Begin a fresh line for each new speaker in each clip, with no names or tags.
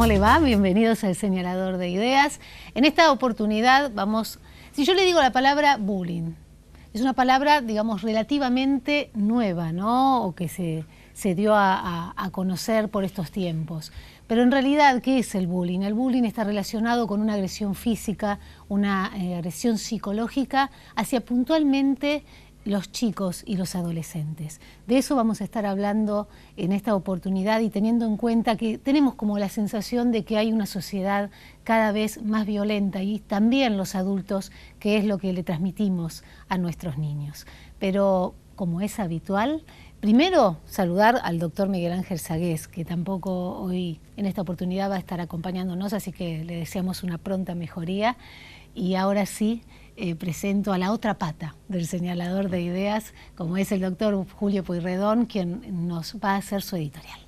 le va? Bienvenidos al Señalador de Ideas. En esta oportunidad vamos, si yo le digo la palabra bullying, es una palabra, digamos, relativamente nueva, ¿no? O que se dio a conocer por estos tiempos. Pero en realidad, ¿qué es el bullying? El bullying está relacionado con una agresión física, una agresión psicológica hacia puntualmente los chicos y los adolescentes. De eso vamos a estar hablando en esta oportunidad y teniendo en cuenta que tenemos como la sensación de que hay una sociedad cada vez más violenta y también los adultos, que es lo que le transmitimos a nuestros niños. Pero como es habitual, primero saludar al doctor Miguel Ángel Sagués, que tampoco hoy en esta oportunidad va a estar acompañándonos, así que le deseamos una pronta mejoría. Y ahora sí, presento a la otra pata del Señalador de Ideas, como es el doctor Julio Pueyrredón, quien nos va a hacer su editorial.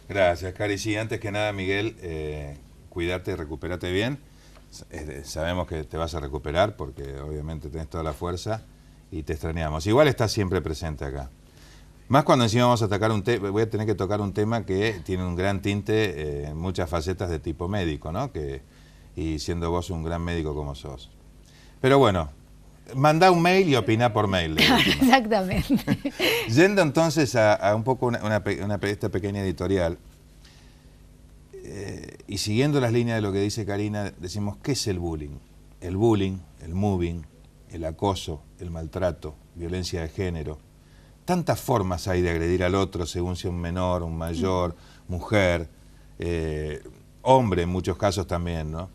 Gracias, Cari. Sí, antes que nada, Miguel, cuídate, recupérate bien. Sabemos que te vas a recuperar porque obviamente tenés toda la fuerza y te extrañamos. Igual estás siempre presente acá. Más cuando encima vamos a atacar voy a tener que tocar un tema que tiene un gran tinte en muchas facetas de tipo médico, ¿no? Y siendo vos un gran médico como sos. Pero bueno, mandá un mail y opina por mail.
Exactamente.
Yendo entonces a un poco esta pequeña editorial, y siguiendo las líneas de lo que dice Karina, decimos, ¿qué es el bullying? El bullying, el mobbing, el acoso, el maltrato, violencia de género. Tantas formas hay de agredir al otro según sea un menor, un mayor, mujer, hombre en muchos casos también, ¿no?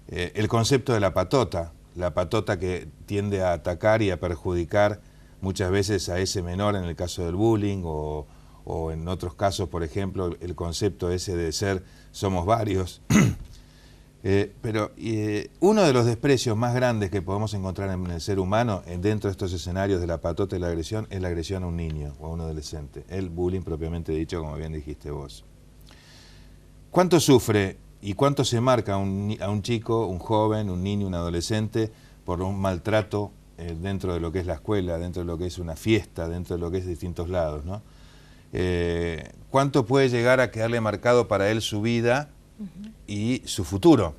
El concepto de la patota que tiende a atacar y a perjudicar muchas veces a ese menor en el caso del bullying o en otros casos, por ejemplo, el concepto ese de ser somos varios. Pero uno de los desprecios más grandes que podemos encontrar en el ser humano dentro de estos escenarios de la patota y la agresión es la agresión a un niño o a un adolescente, el bullying propiamente dicho, como bien dijiste vos. ¿Cuánto sufre y cuánto se marca a un chico, un joven, un niño, un adolescente por un maltrato dentro de lo que es la escuela, dentro de lo que es una fiesta, dentro de lo que es distintos lados, ¿no? ¿Cuánto puede llegar a quedarle marcado para él su vida y su futuro?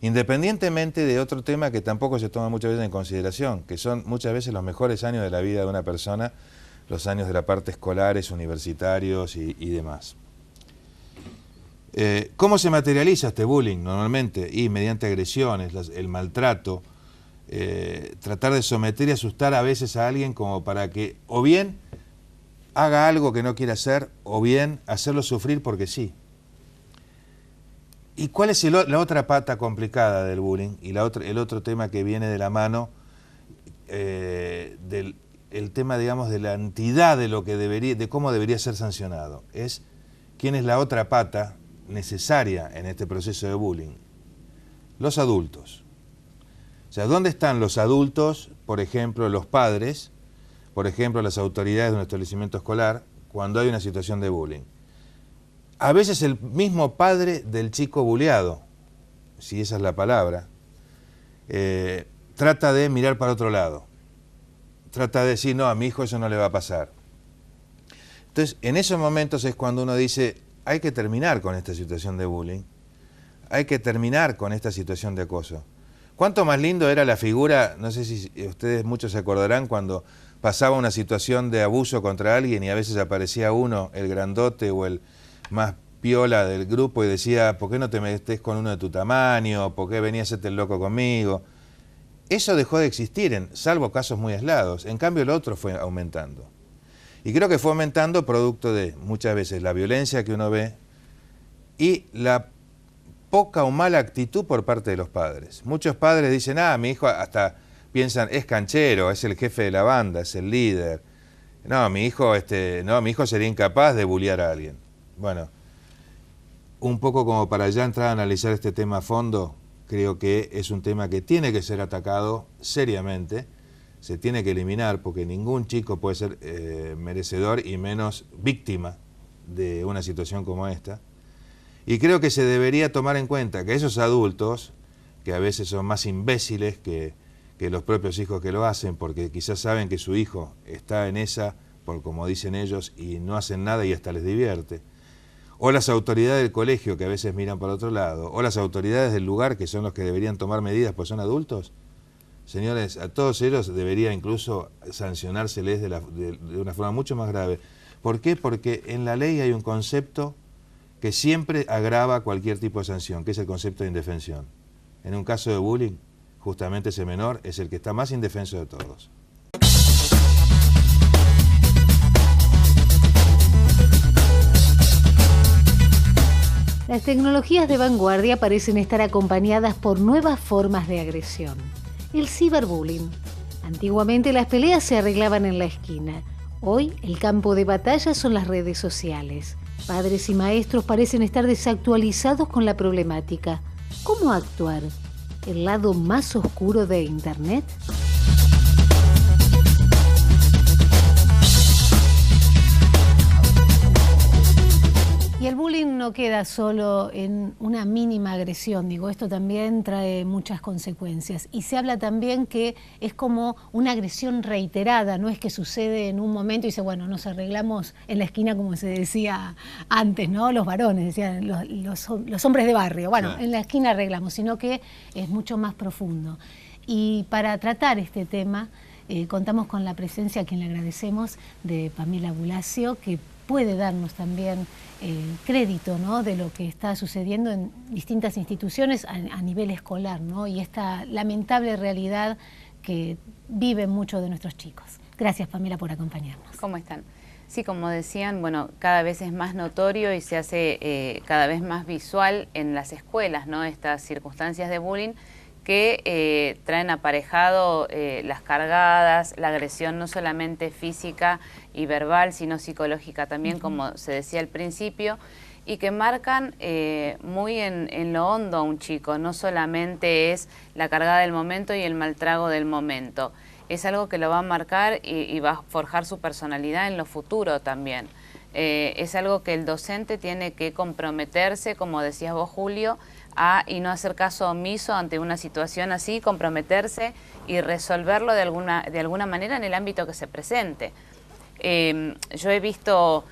Independientemente de otro tema que tampoco se toma muchas veces en consideración, que son muchas veces los mejores años de la vida de una persona, los años de la parte escolares, universitarios y demás. ¿Cómo se materializa este bullying normalmente? Y mediante agresiones, el maltrato, tratar de someter y asustar a veces a alguien como para que o bien haga algo que no quiere hacer o bien hacerlo sufrir porque sí. ¿Y cuál es la otra pata complicada del bullying? Y el otro tema que viene de la mano el tema, digamos, de la entidad de cómo debería ser sancionado. Es quién es la otra pata necesaria en este proceso de bullying. Los adultos. O sea, ¿dónde están los adultos, por ejemplo, los padres, por ejemplo, las autoridades de un establecimiento escolar, cuando hay una situación de bullying? A veces el mismo padre del chico bulleado, si esa es la palabra, trata de mirar para otro lado. Trata de decir, no, a mi hijo eso no le va a pasar. Entonces, en esos momentos es cuando uno dice, hay que terminar con esta situación de bullying, hay que terminar con esta situación de acoso. ¿Cuánto más lindo era la figura, no sé si ustedes muchos se acordarán, cuando pasaba una situación de abuso contra alguien y a veces aparecía uno, el grandote o el más piola del grupo y decía, ¿por qué no te metes con uno de tu tamaño? ¿Por qué venías a hacerte el loco conmigo? Eso dejó de existir, salvo casos muy aislados. En cambio, el otro fue aumentando. Y creo que fue aumentando producto de, muchas veces, la violencia que uno ve y la poca o mala actitud por parte de los padres. Muchos padres dicen, mi hijo, hasta piensan, es canchero, es el jefe de la banda, es el líder. No, mi hijo sería incapaz de bullear a alguien. Bueno, un poco como para ya entrar a analizar este tema a fondo, creo que es un tema que tiene que ser atacado seriamente, se tiene que eliminar porque ningún chico puede ser merecedor y menos víctima de una situación como esta. Y creo que se debería tomar en cuenta que esos adultos, que a veces son más imbéciles que los propios hijos que lo hacen, porque quizás saben que su hijo está en esa, por como dicen ellos, y no hacen nada y hasta les divierte. o las autoridades del colegio que a veces miran para otro lado, o las autoridades del lugar que son los que deberían tomar medidas pues son adultos, señores, a todos ellos debería incluso sancionárseles de una forma mucho más grave. ¿Por qué? Porque en la ley hay un concepto que siempre agrava cualquier tipo de sanción, que es el concepto de indefensión. En un caso de bullying, justamente ese menor es el que está más indefenso de todos.
Las tecnologías de vanguardia parecen estar acompañadas por nuevas formas de agresión. El ciberbullying. Antiguamente las peleas se arreglaban en la esquina. Hoy el campo de batalla son las redes sociales. Padres y maestros parecen estar desactualizados con la problemática. ¿Cómo actuar? ¿El lado más oscuro de Internet? Y el bullying no queda solo en una mínima agresión, digo, esto también trae muchas consecuencias. Y se habla también que es como una agresión reiterada, no es que sucede en un momento y dice, bueno, nos arreglamos en la esquina como se decía antes, ¿no? Los varones, decían los hombres de barrio, bueno, en la esquina arreglamos, sino que es mucho más profundo. Y para tratar este tema, contamos con la presencia, a quien le agradecemos, de Pamela Bulacio, que puede darnos también crédito, ¿no?, de lo que está sucediendo en distintas instituciones a nivel escolar, ¿no?, y esta lamentable realidad que viven muchos de nuestros chicos. Gracias, Pamela, por acompañarnos.
¿Cómo están? Sí, como decían, bueno, cada vez es más notorio y se hace cada vez más visual en las escuelas, ¿no?, estas circunstancias de bullying que traen aparejado las cargadas, la agresión no solamente física y verbal, sino psicológica también, como se decía al principio, y que marcan muy en lo hondo a un chico. No solamente es la cargada del momento y el mal trago del momento, es algo que lo va a marcar y va a forjar su personalidad en lo futuro también. Es algo que el docente tiene que comprometerse, como decías vos, Julio, y no hacer caso omiso ante una situación así, comprometerse y resolverlo de alguna manera en el ámbito que se presente. Yo he visto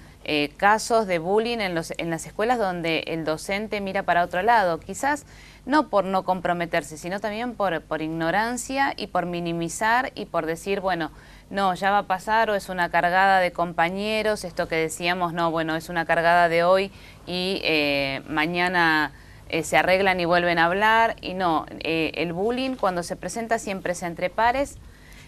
casos de bullying en las escuelas donde el docente mira para otro lado, quizás no por no comprometerse, sino también por ignorancia y por minimizar y por decir, bueno, no, ya va a pasar, o es una cargada de compañeros, esto que decíamos, no, bueno, es una cargada de hoy y mañana se arreglan y vuelven a hablar. Y no, el bullying cuando se presenta siempre es entre pares,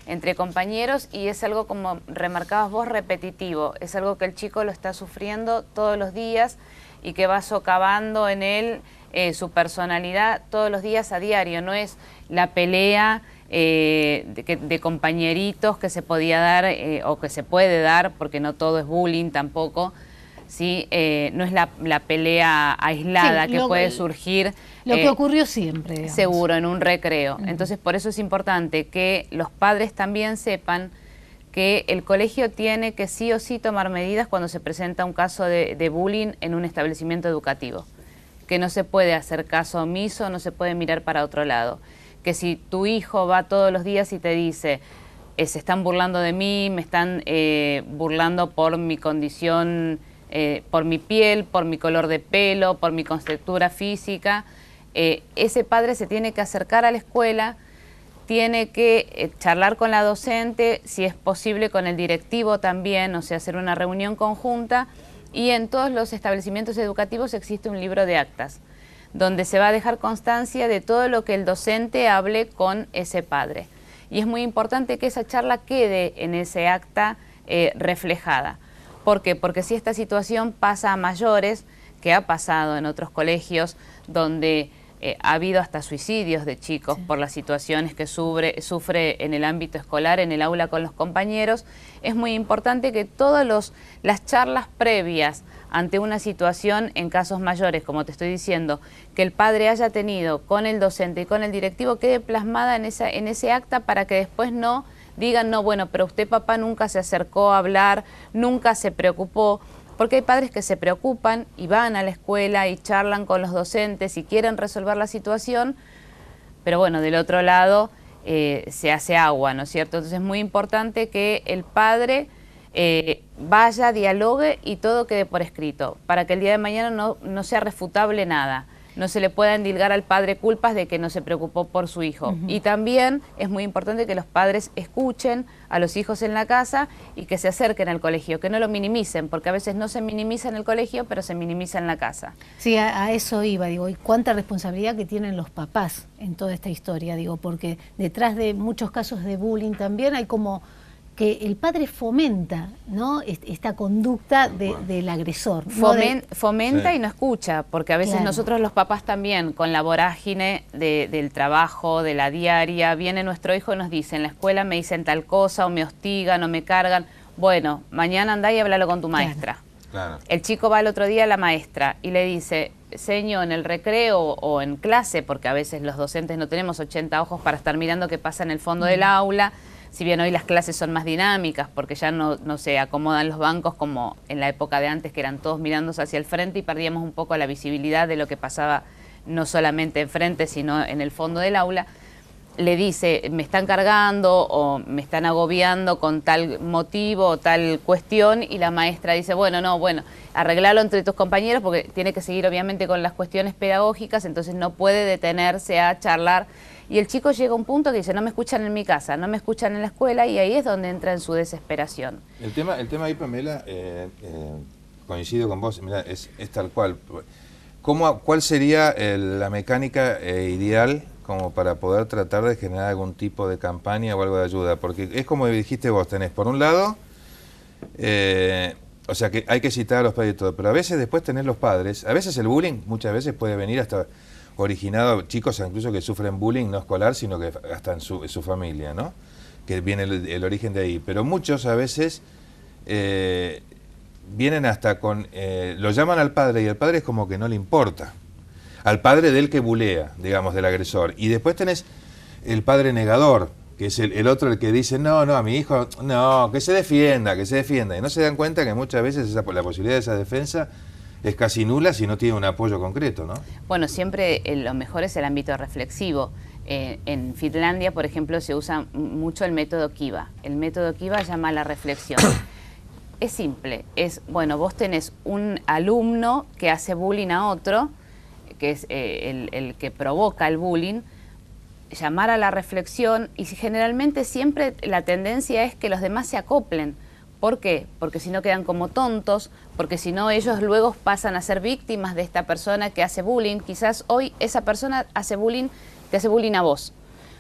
entre compañeros, y es algo, como remarcabas vos, repetitivo. Es algo que el chico lo está sufriendo todos los días y que va socavando en él su personalidad todos los días a diario. No es la pelea de compañeritos que se podía dar o que se puede dar, porque no todo es bullying tampoco. ¿Sí? No es la pelea aislada, sí, que puede surgir.
Lo que ocurrió siempre, digamos.
Seguro, en un recreo. Entonces, por eso es importante que los padres también sepan que el colegio tiene que sí o sí tomar medidas cuando se presenta un caso de bullying en un establecimiento educativo. Que no se puede hacer caso omiso, no se puede mirar para otro lado. Que si tu hijo va todos los días y te dice, se están burlando de mí, me están burlando por mi condición, por mi piel, por mi color de pelo, por mi contextura física, ese padre se tiene que acercar a la escuela, tiene que charlar con la docente, si es posible con el directivo también, o sea, hacer una reunión conjunta, y en todos los establecimientos educativos existe un libro de actas, donde se va a dejar constancia de todo lo que el docente hable con ese padre. Y es muy importante que esa charla quede en ese acta reflejada. ¿Por qué? Porque si esta situación pasa a mayores, que ha pasado en otros colegios donde ha habido hasta suicidios de chicos por las situaciones que sufre en el ámbito escolar, en el aula con los compañeros, es muy importante que todas las charlas previas ante una situación en casos mayores, como te estoy diciendo, que el padre haya tenido con el docente y con el directivo, quede plasmada en ese acta, para que después no digan, no, bueno, pero usted, papá, nunca se acercó a hablar, nunca se preocupó, porque hay padres que se preocupan y van a la escuela y charlan con los docentes y quieren resolver la situación, pero bueno, del otro lado se hace agua, ¿no es cierto? Entonces es muy importante que el padre vaya, dialogue y todo quede por escrito, para que el día de mañana no sea refutable nada. No se le pueda endilgar al padre culpas de que no se preocupó por su hijo. Y también es muy importante que los padres escuchen a los hijos en la casa y que se acerquen al colegio, que no lo minimicen, porque a veces no se minimiza en el colegio, pero se minimiza en la casa.
Sí, a eso iba, digo, y cuánta responsabilidad que tienen los papás en toda esta historia, digo, porque detrás de muchos casos de bullying también hay como que el padre fomenta, ¿no?, esta conducta del agresor.
Fomenta
sí.
Y no escucha, porque a veces nosotros los papás también, con la vorágine del trabajo, de la diaria, viene nuestro hijo y nos dice, en la escuela me dicen tal cosa, o me hostigan, o me cargan. Bueno, mañana andá y háblalo con tu maestra.
Claro.
El chico va el otro día a la maestra y le dice, señor, en el recreo o en clase, porque a veces los docentes no tenemos 80 ojos para estar mirando qué pasa en el fondo del aula. Si bien hoy las clases son más dinámicas, porque ya no se acomodan los bancos como en la época de antes, que eran todos mirándose hacia el frente y perdíamos un poco la visibilidad de lo que pasaba no solamente enfrente, sino en el fondo del aula, le dice, me están cargando o me están agobiando con tal motivo o tal cuestión, y la maestra dice, bueno, arreglalo entre tus compañeros, porque tiene que seguir obviamente con las cuestiones pedagógicas, entonces no puede detenerse a charlar. Y el chico llega a un punto que dice, no me escuchan en mi casa, no me escuchan en la escuela, y ahí es donde entra en su desesperación.
El tema ahí, Pamela, coincido con vos, mirá, es tal cual. ¿Cuál sería la mecánica ideal como para poder tratar de generar algún tipo de campaña o algo de ayuda? Porque es como dijiste vos, tenés por un lado, o sea que hay que citar a los padres y todo, pero a veces después tenés los padres, a veces el bullying muchas veces puede venir hasta originado, chicos incluso que sufren bullying no escolar, sino que hasta en su familia, ¿no? Que viene el origen de ahí. Pero muchos a veces vienen hasta con, lo llaman al padre y el padre es como que no le importa. Al padre del que bulea, digamos, del agresor. Y después tenés el padre negador, que es el otro el que dice, no, a mi hijo, no, que se defienda. Y no se dan cuenta que muchas veces la posibilidad de esa defensa es casi nula si no tiene un apoyo concreto, ¿no?
Bueno, siempre lo mejor es el ámbito reflexivo. En Finlandia, por ejemplo, se usa mucho el método Kiva. El método Kiva llama a la reflexión. Es simple, bueno, vos tenés un alumno que hace bullying a otro, que es el que provoca el bullying, llamar a la reflexión, y generalmente siempre la tendencia es que los demás se acoplen. ¿Por qué? Porque si no quedan como tontos, porque si no ellos luego pasan a ser víctimas de esta persona que hace bullying. Quizás hoy esa persona te hace bullying a vos.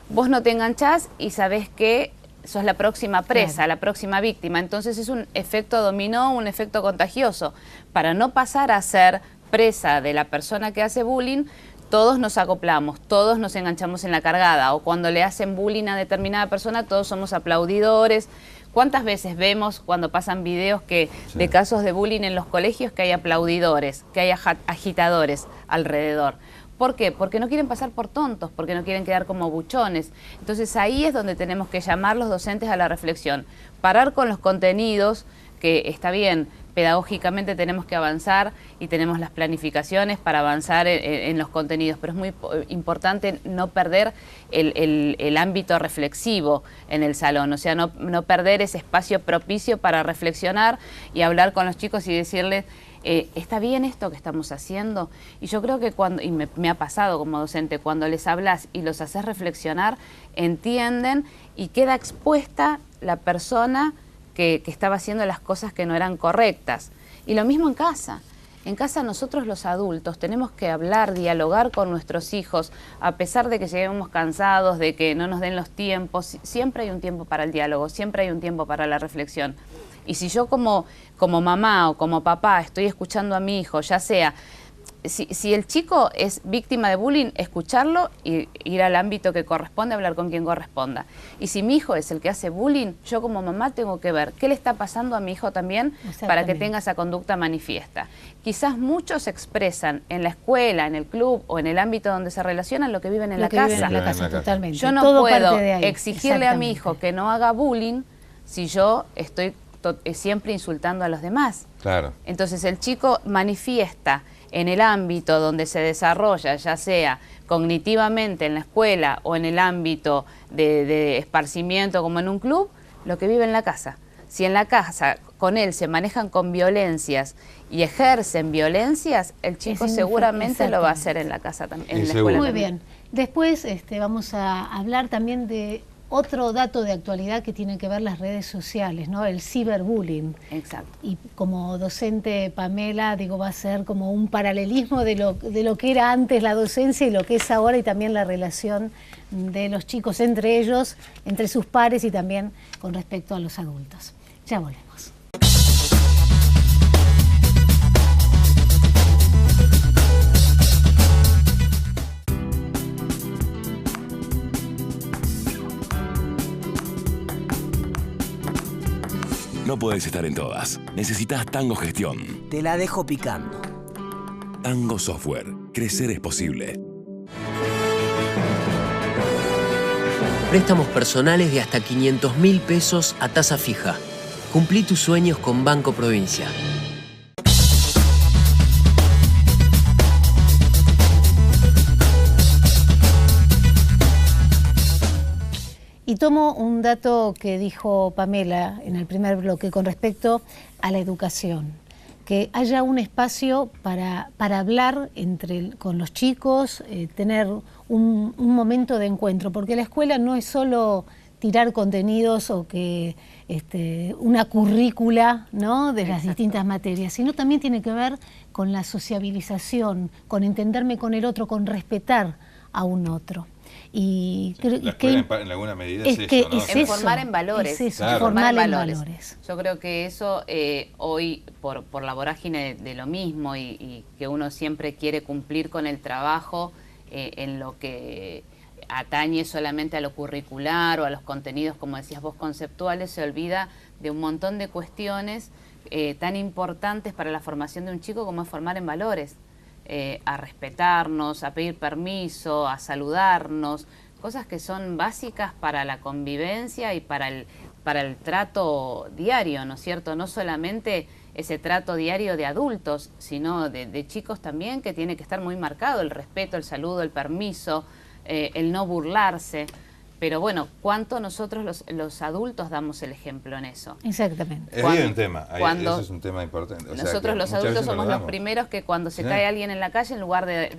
Vos no te enganchás y sabés que sos la próxima presa, claro, la próxima víctima. Entonces es un efecto dominó, un efecto contagioso. Para no pasar a ser presa de la persona que hace bullying, todos nos acoplamos, todos nos enganchamos en la cargada, o cuando le hacen bullying a determinada persona, todos somos aplaudidores. ¿Cuántas veces vemos cuando pasan videos de casos de bullying en los colegios que hay aplaudidores, que hay agitadores alrededor? ¿Por qué? Porque no quieren pasar por tontos, porque no quieren quedar como buchones. Entonces ahí es donde tenemos que llamar los docentes a la reflexión, parar con los contenidos, que está bien, pedagógicamente tenemos que avanzar y tenemos las planificaciones para avanzar en los contenidos, pero es muy importante no perder el ámbito reflexivo en el salón, o sea, no perder ese espacio propicio para reflexionar y hablar con los chicos y decirles, ¿está bien esto que estamos haciendo? Y yo creo que y me ha pasado como docente, cuando les hablas y los haces reflexionar, entienden y queda expuesta la persona que estaba haciendo las cosas que no eran correctas. Y lo mismo en casa. En casa nosotros los adultos tenemos que hablar, dialogar con nuestros hijos, a pesar de que lleguemos cansados, de que no nos den los tiempos. Siempre hay un tiempo para el diálogo, siempre hay un tiempo para la reflexión. Y si yo como mamá o como papá estoy escuchando a mi hijo, ya sea, si el chico es víctima de bullying, escucharlo y ir al ámbito que corresponde, hablar con quien corresponda. Y si mi hijo es el que hace bullying, yo como mamá tengo que ver qué le está pasando a mi hijo también para que tenga esa conducta manifiesta. Quizás muchos expresan en la escuela, en el club o en el ámbito donde se relacionan lo que viven en la casa.
Totalmente.
Yo no puedo exigirle a mi hijo que no haga bullying si yo estoy siempre insultando a los demás.
Claro.
Entonces el chico manifiesta en el ámbito donde se desarrolla, ya sea cognitivamente en la escuela o en el ámbito de esparcimiento como en un club, lo que vive en la casa. si en la casa con él se manejan con violencias y ejercen violencias, el chico seguramente lo va a hacer en la casa también, en la escuela.
Muy bien. Después vamos a hablar también de otro dato de actualidad que tiene que ver las redes sociales, ¿no? El ciberbullying.
Exacto.
Y como docente, Pamela, digo, va a ser como un paralelismo de lo que era antes la docencia y lo que es ahora, y también la relación de los chicos entre ellos, entre sus pares y también con respecto a los adultos. Ya volvemos.
No puedes estar en todas. Necesitas Tango Gestión.
Te la dejo picando.
Tango Software. Crecer es posible.
Préstamos personales de hasta 500.000 pesos a tasa fija. Cumplí tus sueños con Banco Provincia.
Y tomo un dato que dijo Pamela en el primer bloque con respecto a la educación, que haya un espacio para hablar con los chicos, tener un momento de encuentro, porque la escuela no es solo tirar contenidos o que una currícula, ¿no?, de las distintas materias, sino también tiene que ver con la sociabilización, con entenderme con el otro, con respetar a un otro. Y
la escuela en alguna medida es eso, ¿no?
En formar en valores.
Es eso,
claro.
formar en valores.
Yo creo que eso hoy, por la vorágine de lo mismo y que uno siempre quiere cumplir con el trabajo en lo que atañe solamente a lo curricular o a los contenidos, como decías vos, conceptuales, se olvida de un montón de cuestiones tan importantes para la formación de un chico como es formar en valores. A respetarnos, a pedir permiso, a saludarnos, cosas que son básicas para la convivencia y para el trato diario, ¿no es cierto? No solamente ese trato diario de adultos, sino de chicos también, que tiene que estar muy marcado el respeto, el saludo, el permiso, el no burlarse. Pero bueno, ¿cuánto nosotros los adultos damos el ejemplo en eso?
Exactamente.
Es ahí un tema, eso es un tema importante. O sea,
nosotros los adultos somos los primeros que cuando se cae alguien en la calle, en lugar de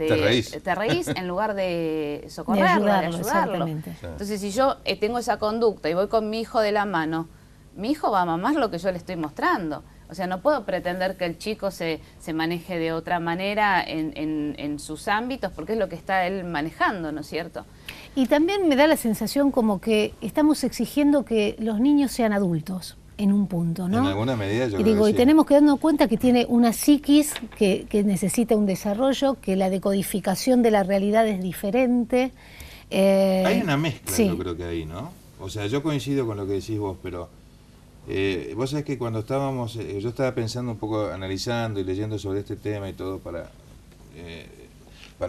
te reís, en lugar de socorrerlo, de ayudarlo. Entonces, si yo tengo esa conducta y voy con mi hijo de la mano, mi hijo va a mamar lo que yo le estoy mostrando. O sea, no puedo pretender que el chico se maneje de otra manera en sus ámbitos, porque es lo que está él manejando, ¿no es cierto?
Y también me da la sensación como que estamos exigiendo que los niños sean adultos en un punto, ¿no?
En alguna medida yo creo que
y
sí.
tenemos que darnos cuenta que tiene una psiquis que necesita un desarrollo, que la decodificación de la realidad es diferente.
Hay una mezcla,
sí.
Yo creo que ahí, ¿no? O sea, yo coincido con lo que decís vos, pero vos sabés que cuando estábamos, yo estaba pensando un poco, analizando y leyendo sobre este tema y todo para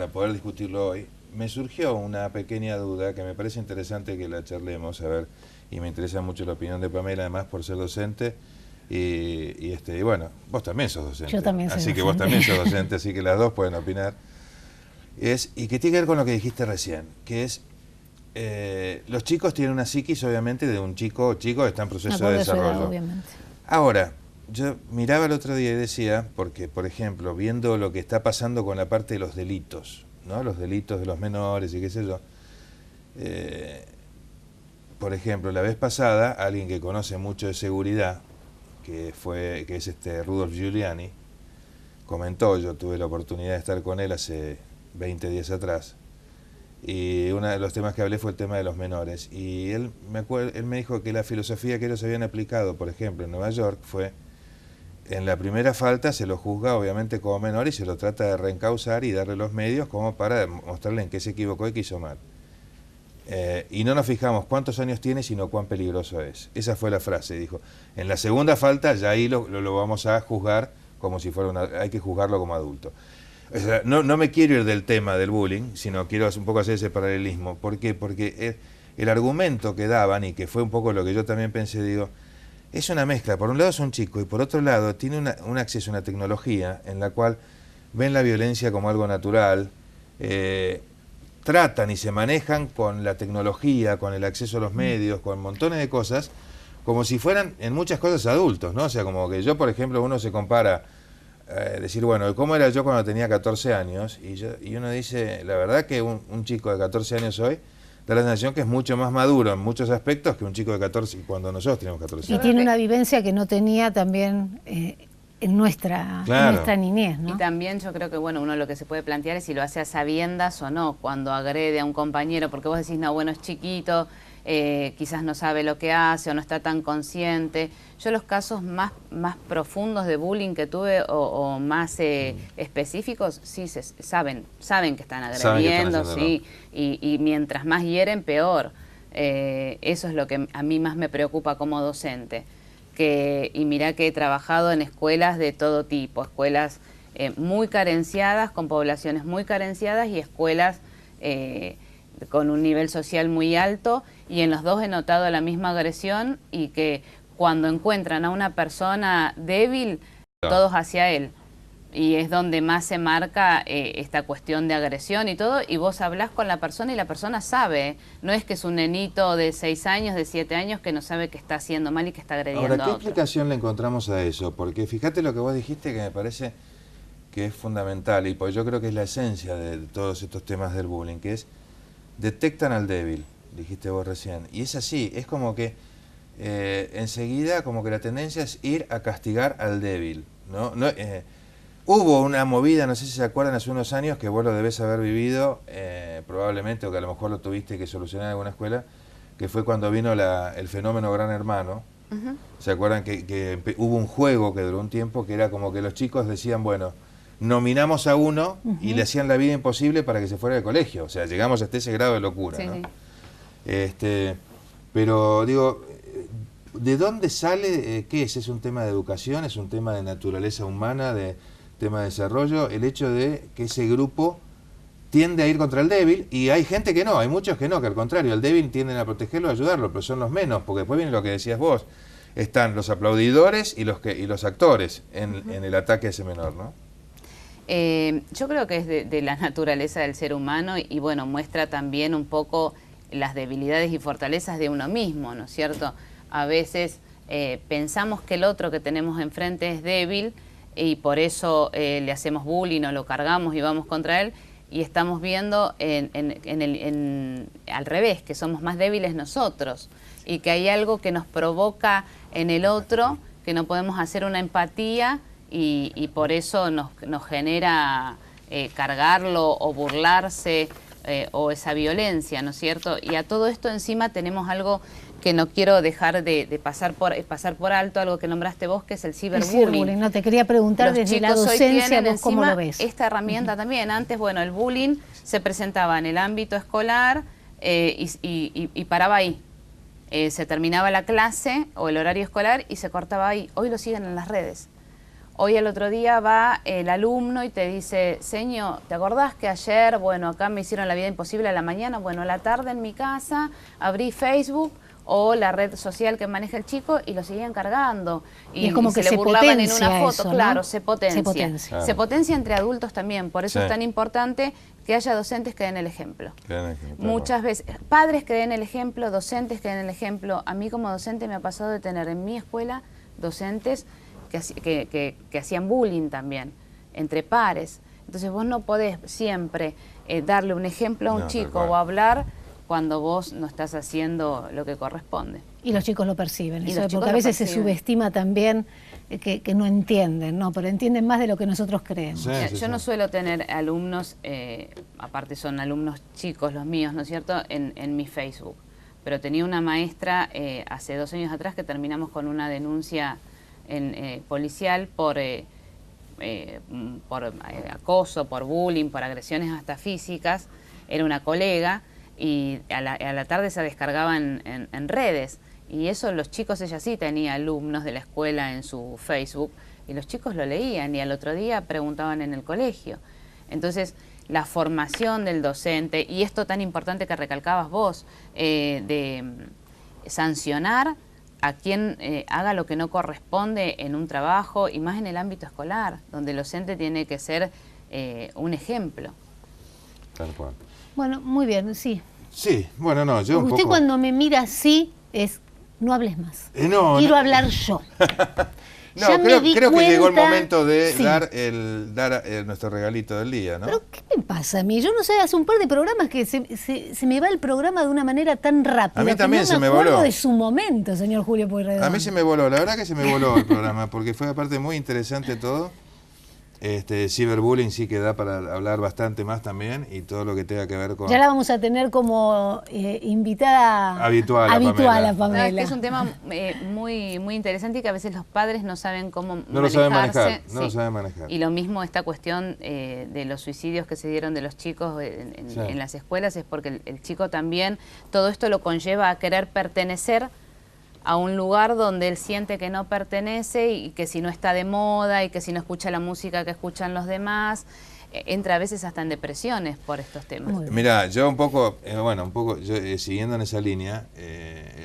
poder discutirlo hoy, me surgió una pequeña duda que me parece interesante que la charlemos, a ver, y me interesa mucho la opinión de Pamela, además por ser docente, y bueno, vos también sos docente.
Yo también soy
Así que
docente.
vos también sos docente, así que las dos pueden opinar. Y que tiene que ver con lo que dijiste recién, que es, los chicos tienen una psiquis, obviamente, de un chico está en proceso de desarrollo.
Obviamente.
Ahora, yo miraba el otro día y decía, porque, por ejemplo, viendo lo que está pasando con la parte de los delitos, ¿no? Los delitos de los menores y qué sé yo. Por ejemplo, la vez pasada, alguien que conoce mucho de seguridad, que es Rudolph Giuliani, comentó, yo tuve la oportunidad de estar con él hace 20 días atrás, y uno de los temas que hablé fue el tema de los menores, y él me dijo que la filosofía que ellos habían aplicado, por ejemplo, en Nueva York, fue: en la primera falta se lo juzga obviamente como menor y se lo trata de reencauzar y darle los medios como para mostrarle en qué se equivocó y qué hizo mal. Y no nos fijamos cuántos años tiene, sino cuán peligroso es. Esa fue la frase, dijo. En la segunda falta ya ahí lo vamos a juzgar como si fuera hay que juzgarlo como adulto. O sea, no me quiero ir del tema del bullying, sino quiero un poco hacer ese paralelismo. ¿Por qué? Porque el argumento que daban, y que fue un poco lo que yo también pensé, digo, es una mezcla. Por un lado es un chico y por otro lado tiene un acceso a una tecnología en la cual ven la violencia como algo natural, tratan y se manejan con la tecnología, con el acceso a los medios, con montones de cosas, como si fueran en muchas cosas adultos, ¿no? O sea, como que yo, por ejemplo, uno se compara, decir, bueno, ¿cómo era yo cuando tenía 14 años? Y uno dice, la verdad que un chico de 14 años hoy da la sensación que es mucho más maduro en muchos aspectos que un chico de 14 cuando nosotros teníamos 14
Y
años.
tiene una vivencia que no tenía también en nuestra niñez, ¿no?
Y también yo creo que, bueno, uno lo que se puede plantear es si lo hace a sabiendas o no, cuando agrede a un compañero, porque vos decís, no, bueno, es chiquito, quizás no sabe lo que hace o no está tan consciente. Yo los casos más profundos de bullying que tuve o más específicos, sí saben que están agrediendo, sí, y mientras más hieren, peor. Eso es lo que a mí más me preocupa como docente. Y mirá que he trabajado en escuelas de todo tipo, escuelas muy carenciadas, con poblaciones muy carenciadas y escuelas con un nivel social muy alto, y en los dos he notado la misma agresión, y que cuando encuentran a una persona débil, todos hacia él. Y es donde más se marca esta cuestión de agresión y todo, y vos hablás con la persona y la persona sabe, no es que es un nenito de 6 años, de 7 años que no sabe que está haciendo mal y que está agrediendo
Ahora, ¿qué
a otro?
explicación le encontramos a eso? Porque fíjate lo que vos dijiste, que me parece que es fundamental, y pues yo creo que es la esencia de todos estos temas del bullying, que es detectan al débil, dijiste vos recién, y es así, es como que enseguida como que la tendencia es ir a castigar al débil, ¿no? Hubo una movida, no sé si se acuerdan, hace unos años, que vos lo debés haber vivido, probablemente, o que a lo mejor lo tuviste que solucionar en alguna escuela, que fue cuando vino el fenómeno Gran Hermano. ¿Se acuerdan que hubo un juego que duró un tiempo, que era como que los chicos decían, bueno, nominamos a uno y le hacían la vida imposible para que se fuera del colegio? O sea, llegamos hasta ese grado de locura,
Sí,
¿no?
sí.
Pero digo, ¿de dónde sale? ¿Qué es? ¿Es un tema de educación? ¿Es un tema de naturaleza humana? ¿De tema de desarrollo? El hecho de que ese grupo tiende a ir contra el débil, y hay gente que no, hay muchos que no, que al contrario, el débil tienden a protegerlo, a ayudarlo, pero son los menos, porque después viene lo que decías vos, están los aplaudidores y los actores en el ataque a ese menor, ¿no?
Yo creo que es de la naturaleza del ser humano, y bueno, muestra también un poco las debilidades y fortalezas de uno mismo, ¿no es cierto? A veces pensamos que el otro que tenemos enfrente es débil y por eso le hacemos bullying o lo cargamos y vamos contra él, y estamos viendo al revés, que somos más débiles nosotros y que hay algo que nos provoca en el otro, que no podemos hacer una empatía, y por eso nos genera cargarlo o burlarse o esa violencia, ¿no es cierto? Y a todo esto encima tenemos algo que no quiero dejar de pasar por alto, algo que nombraste vos, que es el ciberbullying.
No, te quería preguntar
Los
desde la
chicos hoy
docencia,
tienen
vos cómo
encima
lo ves.
esta herramienta también. Antes, bueno, el bullying se presentaba en el ámbito escolar y paraba ahí. Se terminaba la clase o el horario escolar y se cortaba ahí. Hoy lo siguen en las redes. Hoy al otro día va el alumno y te dice, señor, ¿te acordás que ayer, bueno, acá me hicieron la vida imposible a la mañana? Bueno, a la tarde en mi casa abrí Facebook o la red social que maneja el chico y lo seguían cargando.
Y es como
y
que
se le
se
burlaban en
potencia
una foto,
eso, ¿no?
claro, se potencia.
Se potencia.
Se potencia entre adultos también, por eso
Sí.
es tan importante que haya docentes que den el ejemplo.
Claro.
Muchas veces, padres que den el ejemplo, docentes que den el ejemplo. A mí como docente me ha pasado de tener en mi escuela docentes que hacían bullying también, entre pares. Entonces vos no podés siempre darle un ejemplo a un chico o hablar cuando vos no estás haciendo lo que corresponde.
Y los chicos lo perciben,
Y
eso,
los chicos
porque a
lo
veces se
perciben.
subestima también que no entienden, ¿no? Pero entienden más de lo que nosotros creemos.
Sí.
Yo no suelo tener alumnos, aparte son alumnos chicos los míos, ¿no es cierto?, en mi Facebook. Pero tenía una maestra hace 2 años atrás que terminamos con una denuncia policial por acoso, por bullying, por agresiones hasta físicas. Era una colega y a la tarde se descargaba en redes. Y eso los chicos, ella sí tenía alumnos de la escuela en su Facebook y los chicos lo leían y al otro día preguntaban en el colegio. Entonces, la formación del docente, y esto tan importante que recalcabas vos, de sancionar a quien haga lo que no corresponde en un trabajo, y más en el ámbito escolar, donde el docente tiene que ser un ejemplo.
Tal cual.
Bueno, muy bien, sí.
Sí, bueno, no, yo un
Usted
poco...
cuando me mira así, no hables más.
No,
Quiero hablar yo.
No,
Ya
creo que llegó el
cuenta-
momento de
Sí.
dar nuestro regalito del día, ¿no?
¿Pero qué me pasa a mí? Yo no sé, hace un par de programas que se me va el programa de una manera tan rápida.
A mí
que
también
no
se me
acuerdo
voló.
de su momento, señor Julio Pueyrredón.
A mí se me voló, la verdad que se me voló el programa, porque fue aparte muy interesante todo. Ciberbullying sí que da para hablar bastante más también, y todo lo que tenga que ver con...
Ya la vamos a tener como invitada
Habitual a
a
Pamela.
No,
Pamela.
es que es un tema muy, muy interesante y que a veces los padres no saben cómo
No lo saben
manejarse.
manejar, no lo
Sí.
saben manejar.
Y lo mismo esta cuestión de los suicidios que se dieron de los chicos
Sí.
en las escuelas es porque el chico también, todo esto lo conlleva a querer pertenecer a un lugar donde él siente que no pertenece y que si no está de moda y que si no escucha la música que escuchan los demás, entra a veces hasta en depresiones por estos temas.
Muy bien.
Mira, yo un poco, siguiendo en esa línea,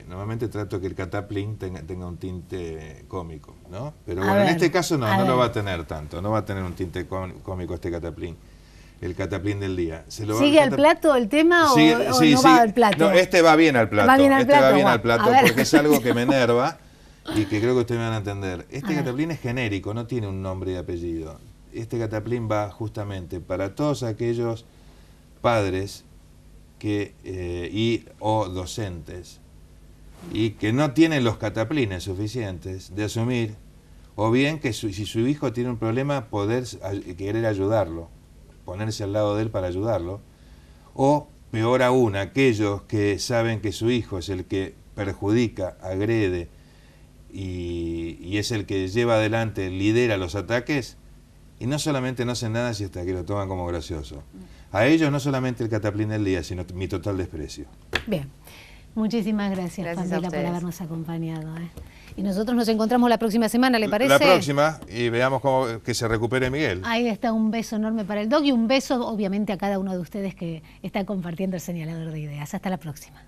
normalmente trato que el cataplín tenga un tinte cómico, ¿no? Pero
A
bueno, en
ver,
este caso no
a
lo
ver.
va a tener tanto, no va a tener un tinte cómico este cataplín, el cataplín del día.
¿Sigue al plato el tema o no va al plato?
No, este va bien al plato,
Va bien al
este va
plato,
bien
guau.
al plato
A ver.
porque es algo que me enerva y que creo que ustedes me van a entender. Este cataplín es genérico, no tiene un nombre y apellido. Este cataplín va justamente para todos aquellos padres o docentes y que no tienen los cataplines suficientes de asumir, o bien que si su hijo tiene un problema, querer ayudarlo, ponerse al lado de él para ayudarlo, o peor aún, aquellos que saben que su hijo es el que perjudica, agrede y es el que lleva adelante, lidera los ataques, y no solamente no hacen nada, sino hasta que lo toman como gracioso. A ellos no solamente el cataplín del día, sino mi total desprecio.
Bien. Muchísimas gracias,
Gracias a
Pamela, por
ustedes.
habernos acompañado. Y nosotros nos encontramos la próxima semana, ¿le parece?
La próxima, y veamos cómo que se recupere Miguel.
Ahí está, un beso enorme para el Doc y un beso, obviamente, a cada uno de ustedes que está compartiendo el señalador de ideas. Hasta la próxima.